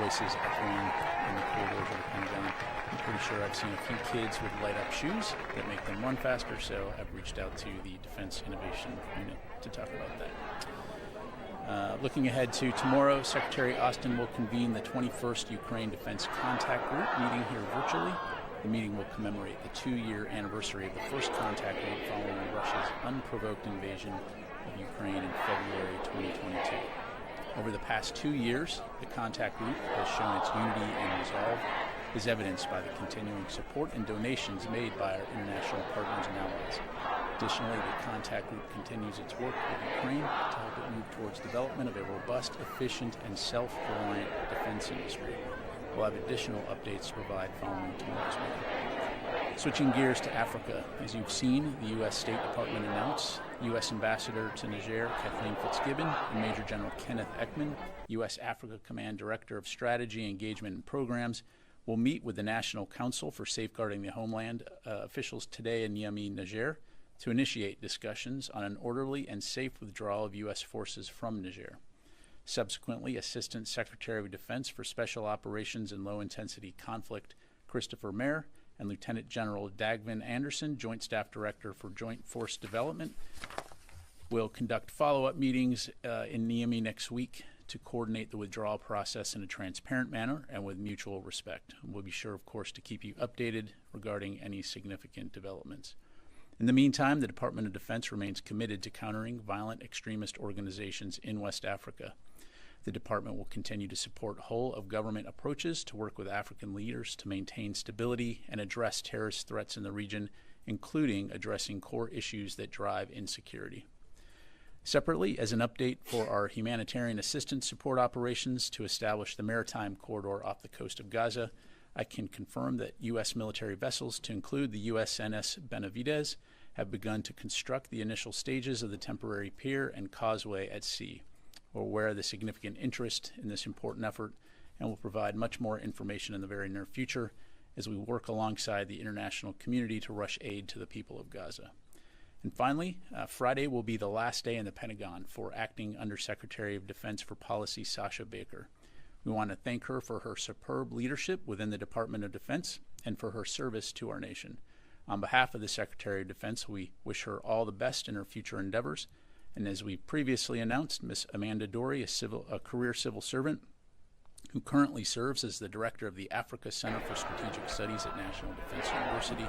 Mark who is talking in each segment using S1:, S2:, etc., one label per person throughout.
S1: voices echoing in the corridors of the Pentagon. I'm pretty sure I've seen a few kids with light-up shoes that make them run faster, so I've reached out to the Defense Innovation Unit to talk about that. Looking ahead to tomorrow, Secretary Austin will convene the 21st Ukraine Defense Contact Group meeting here virtually. The meeting will commemorate the 2-year anniversary of the first contact group following Russia's unprovoked invasion of Ukraine in February 2022. Over the past 2 years, the contact group has shown its unity and resolve, is evidenced by the continuing support and donations made by our international partners and allies. Additionally, the contact group continues its work with Ukraine to help it move towards development of a robust, efficient, and self-reliant defense industry. We'll have additional updates to provide following tomorrow's meeting. Switching gears to Africa, as you've seen, the U.S. State Department announced U.S. Ambassador to Niger, Kathleen Fitzgibbon, and Major General Kenneth Ekman, U.S. Africa Command Director of Strategy, Engagement, and Programs, will meet with the National Council for Safeguarding the Homeland officials today in Niamey, Niger, to initiate discussions on an orderly and safe withdrawal of U.S. forces from Niger. Subsequently, Assistant Secretary of Defense for Special Operations and Low-Intensity Conflict, Christopher Mayer, and Lieutenant General Dagvin Anderson, Joint Staff Director for Joint Force Development, will conduct follow-up meetings in Niamey next week to coordinate the withdrawal process in a transparent manner and with mutual respect. We'll be sure, of course, to keep you updated regarding any significant developments. In the meantime, the Department of Defense remains committed to countering violent extremist organizations in West Africa. The department will continue to support whole-of-government approaches to work with African leaders to maintain stability and address terrorist threats in the region, including addressing core issues that drive insecurity. Separately, as an update for our humanitarian assistance support operations to establish the maritime corridor off the coast of Gaza, I can confirm that U.S. military vessels, to include the USNS Benavidez, have begun to construct the initial stages of the temporary pier and causeway at sea. We're aware of the significant interest in this important effort and will provide much more information in the very near future as we work alongside the international community to rush aid to the people of Gaza. And finally, Friday will be the last day in the Pentagon for Acting Undersecretary of Defense for Policy Sasha Baker. We want to thank her for her superb leadership within the Department of Defense and for her service to our nation. On behalf of the Secretary of Defense, we wish her all the best in her future endeavors. And as we previously announced, Ms. Amanda Dory, a career civil servant who currently serves as the director of the Africa Center for Strategic Studies at National Defense University,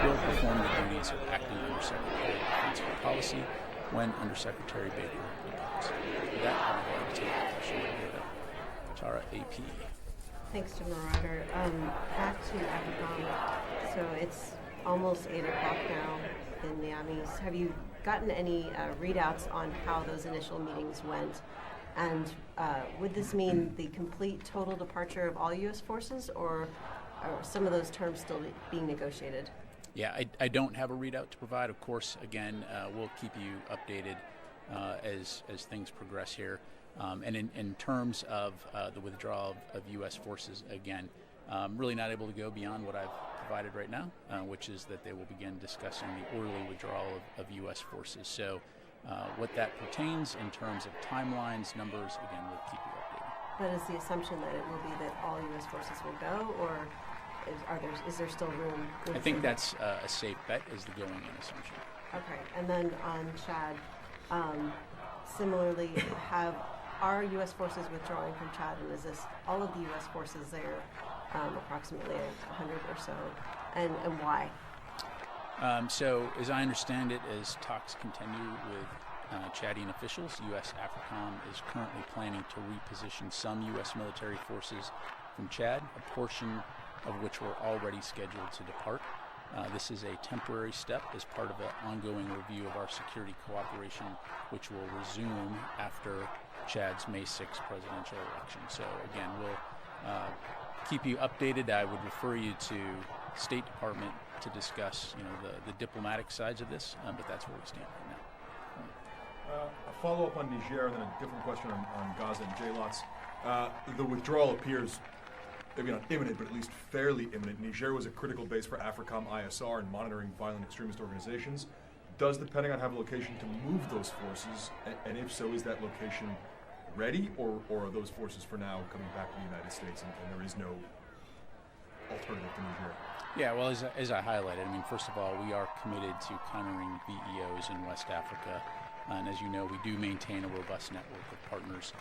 S1: will perform the duties of Acting Undersecretary of Defense for Policy when Undersecretary Baker departs. With that, I'm going to take the question over to Tara AP.
S2: Thanks, General Ryder. Back to AFRICOM. So it's almost 8 o'clock now in Niamey. Have you gotten any readouts on how those initial meetings went? And would this mean the complete total departure of all U.S. forces, or are some of those terms still being negotiated?
S1: Yeah, I don't have a readout to provide. Of course, again, we'll keep you updated as things progress here. And in terms of the withdrawal of U.S. forces, again, I'm really not able to go beyond what I've provided right now, which is that they will begin discussing the orderly withdrawal of U.S. forces. So what that pertains in terms of timelines, numbers, again, we'll keep you updated.
S2: But is the assumption that it will be that all U.S. forces will go, or is there still room?
S1: I think that's a safe bet, is the going-in assumption.
S2: Okay, and then on Chad, similarly, are U.S. forces withdrawing from Chad, and is this all of the U.S. forces there, approximately 100 or so, and why?
S1: So, as I understand it, as talks continue with Chadian officials, U.S. AFRICOM is currently planning to reposition some U.S. military forces from Chad, a portion of which were already scheduled to depart. This is a temporary step as part of an ongoing review of our security cooperation, which will resume after Chad's May 6th presidential election. So again, we'll keep you updated. I would refer you to State Department to discuss, the diplomatic sides of this, but that's where we stand right now.
S3: A follow-up on Niger, and then a different question on Gaza and JLOTS. The withdrawal appears maybe not imminent, but at least fairly imminent. Niger was a critical base for AFRICOM ISR in monitoring violent extremist organizations. Does the Pentagon have a location to move those forces? And if so, is that location ready, or are those forces for now coming back to the United States and there is no alternative to Niger?
S1: Yeah, well, as I highlighted, I mean, first of all, we are committed to countering VEOs in West Africa. And as you know, we do maintain a robust network of partners,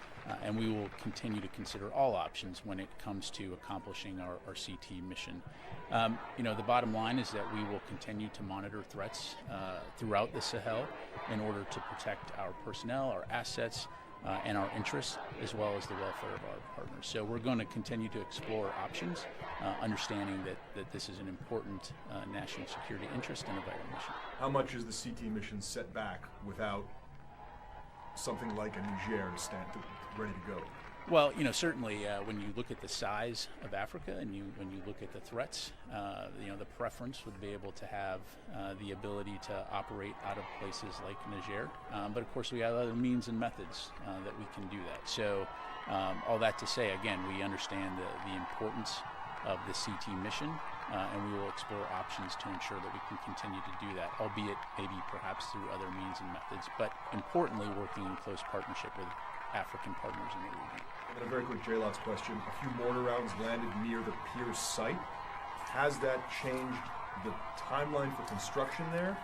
S1: and we will continue to consider all options when it comes to accomplishing our CT mission. The bottom line is that we will continue to monitor threats throughout the Sahel in order to protect our personnel, our assets, and our interests, as well as the welfare of our partners. So we're going to continue to explore options, understanding that this is an important national security interest and a vital mission.
S3: How much is the CT mission set back without something like a Niger ready to go?
S1: Well, certainly when you look at the size of Africa and when you look at the threats, the preference would be able to have the ability to operate out of places like Niger. But of course, we have other means and methods that we can do that. So all that to say, again, we understand the importance of the CT mission, and we will explore options to ensure that we can continue to do that, albeit maybe perhaps through other means and methods, but importantly working in close partnership with African partners in the region.
S3: And then a very quick JLOTS question. A few mortar rounds landed near the pier site. Has that changed the timeline for construction there?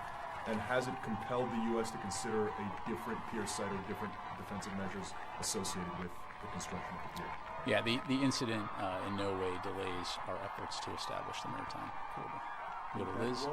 S3: And has it compelled the U.S. to consider a different pier site or different defensive measures associated with the construction of the pier?
S1: Yeah, the incident in no way delays our efforts to establish the maritime corridor. Go to Liz.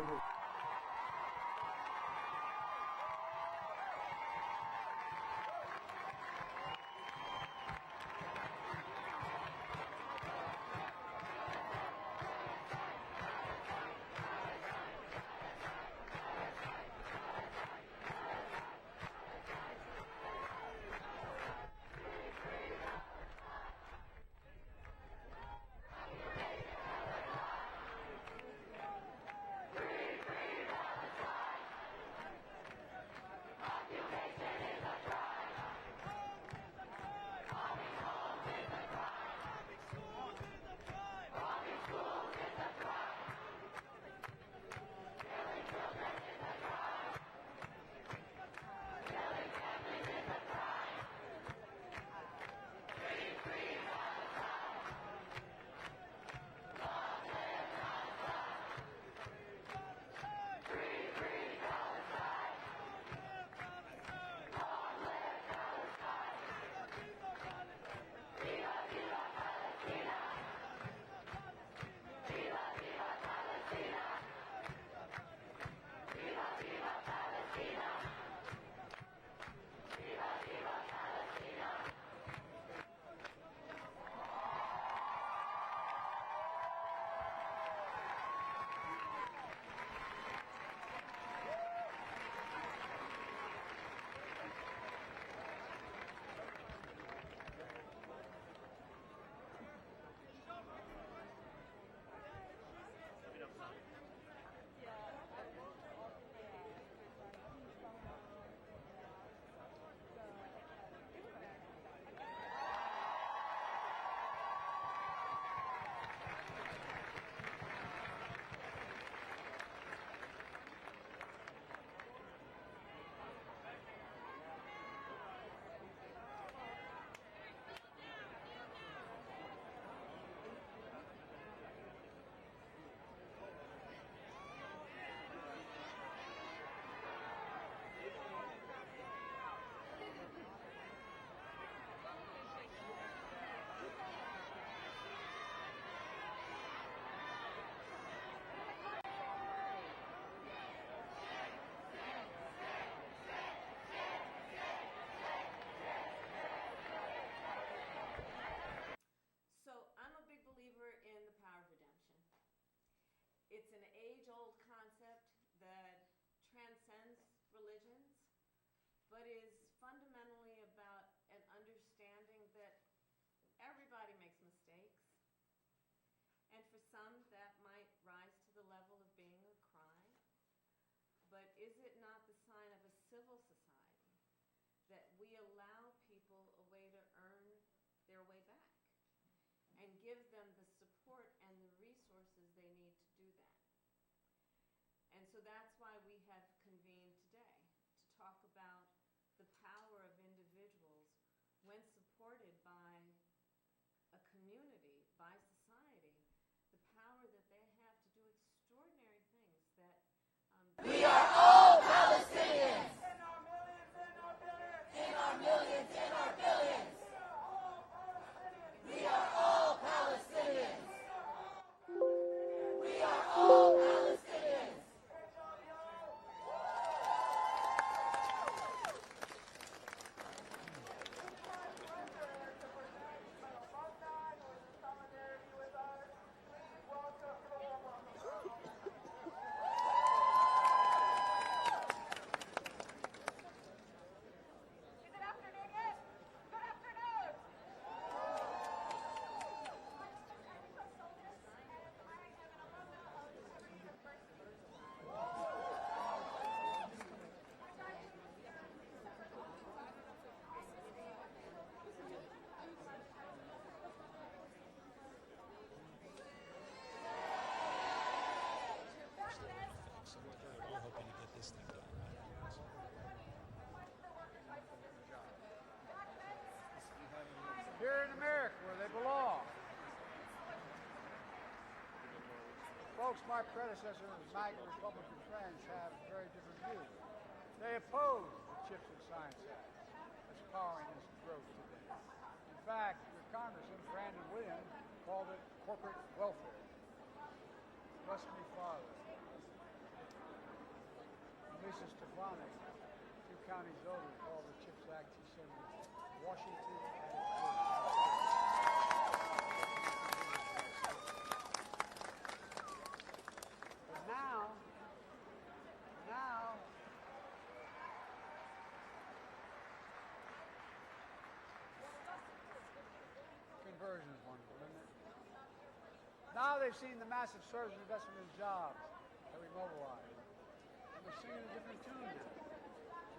S4: It's an age-old concept that transcends religions, but is fundamentally about an understanding that everybody makes mistakes. And for some, that might rise to the level of being a crime. But is it not the sign of a civil society that we allow people a way to earn their way back and give them the support and the resources they need to do that? And so that's why we have convened today, to talk about the power of individuals when supporting
S5: folks, my predecessors, MAGA Republican friends, have very different views. They oppose the CHIPS and Science Act as powering this growth today. In fact, your Congressman, Brandon Williams, called it corporate welfare. Bless me, Father. Lisa Stefanik, two counties over, called the CHIPS Act, he said, Washington at its worst. But now, conversion is wonderful, isn't it? Now they've seen the massive surge in investment in jobs that we mobilized. And they're singing a different tune now.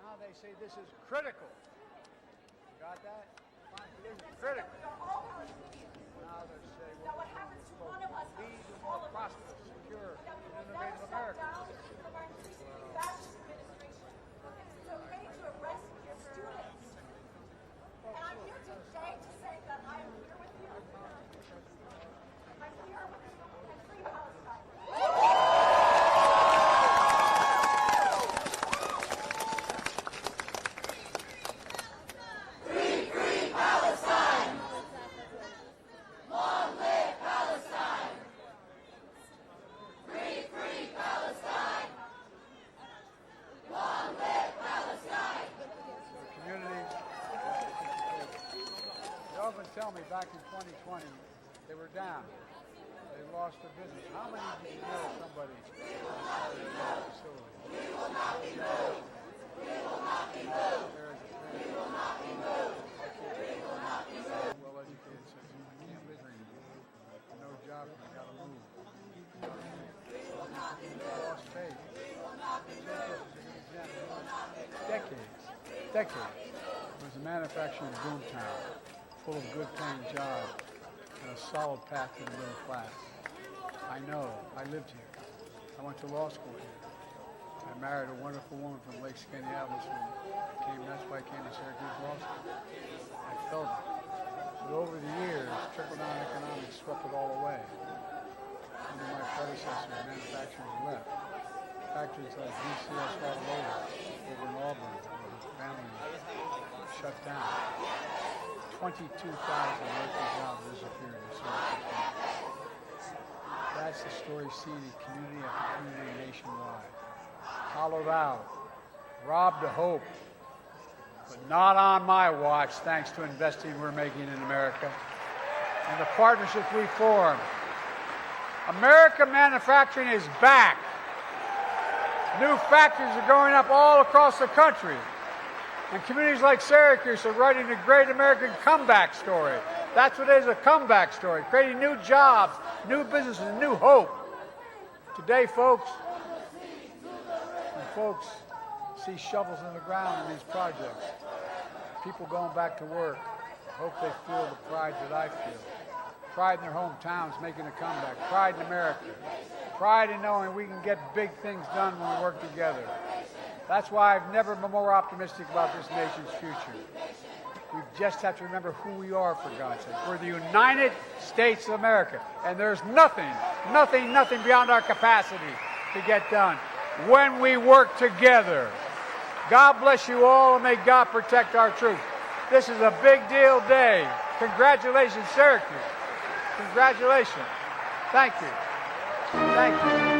S5: Now they say this is critical. You got that? Fine, it is critical. Now they say what we're doing is supposed to lead to a more prosperous, secure, and innovative America.
S6: So ready to arrest your students. And I'm here today to say that I am here with you. I'm here with you in Free Palestine.
S5: Tell me back in 2020 they were down. They lost their business. How many did you know somebody started a facility? We will not be moved. We will not be moved. We will not be moved. We will not be moved. Well educated says I can't live here anymore. No job, I gotta move. We will not be moved. Lost faith. We will not be moved. Decades. It was a manufacturing boomtown, full of good-paying jobs and a solid path to the middle class. I know. I lived here. I went to law school here. I married a wonderful woman from Lake Skaneateles that's why I came to Syracuse Law School. I felt it. But over the years, trickle-down economics swept it all away. Under my predecessor, manufacturing left. Factories like DCS Automotive over in Auburn, where his family shut down. 22,000 local jobs disappeared in Syracuse. That's the story seeded community after community nationwide. Hollowed out, robbed of hope, but not on my watch, thanks to investing we're making in America and the partnerships we formed. American manufacturing is back. New factories are going up all across the country. And communities like Syracuse are writing a great American comeback story. That's what it is, a comeback story, creating new jobs, new businesses, new hope. Today, folks, when folks see shovels in the ground in these projects, people going back to work, I hope they feel the pride that I feel. Pride in their hometowns making a comeback, pride in America, pride in knowing we can get big things done when we work together. That's why I've never been more optimistic about this nation's future. We just have to remember who we are, for God's sake. We're the United States of America, and there's nothing beyond our capacity to get done when we work together. God bless you all, and may God protect our troops. This is a big deal day. Congratulations, Syracuse. Congratulations. Thank you. Thank you.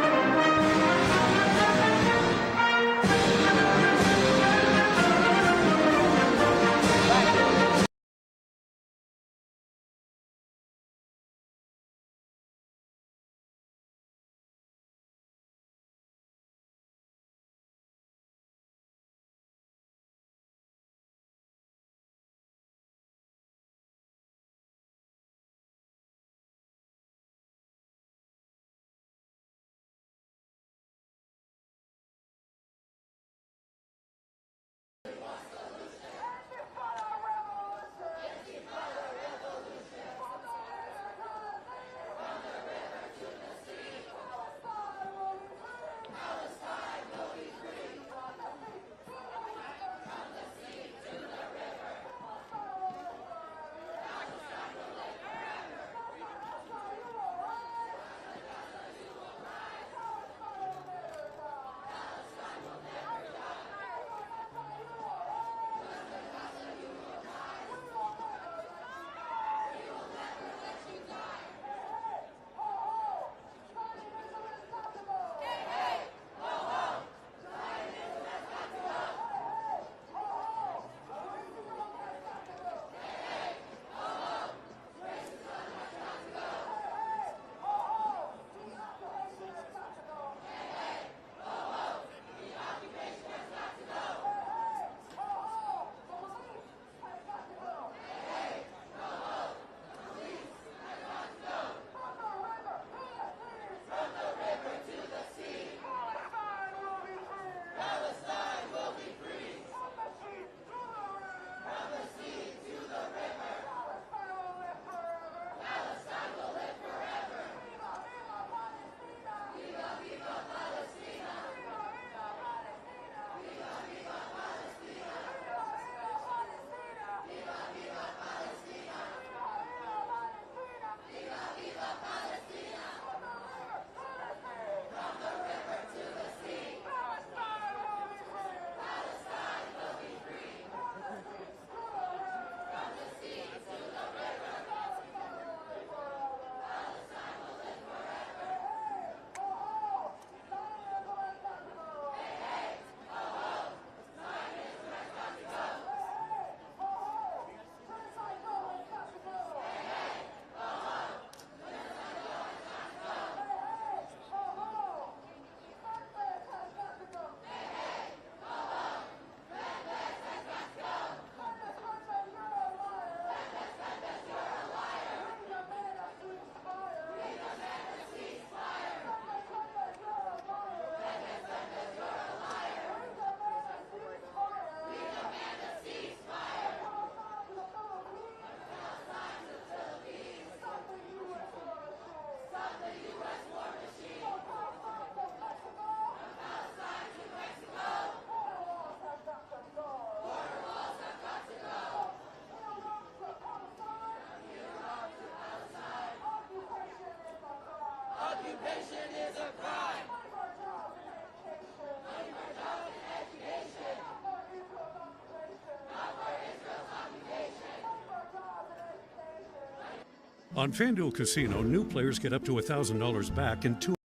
S7: On FanDuel Casino, new players get up to $1,000 back in 2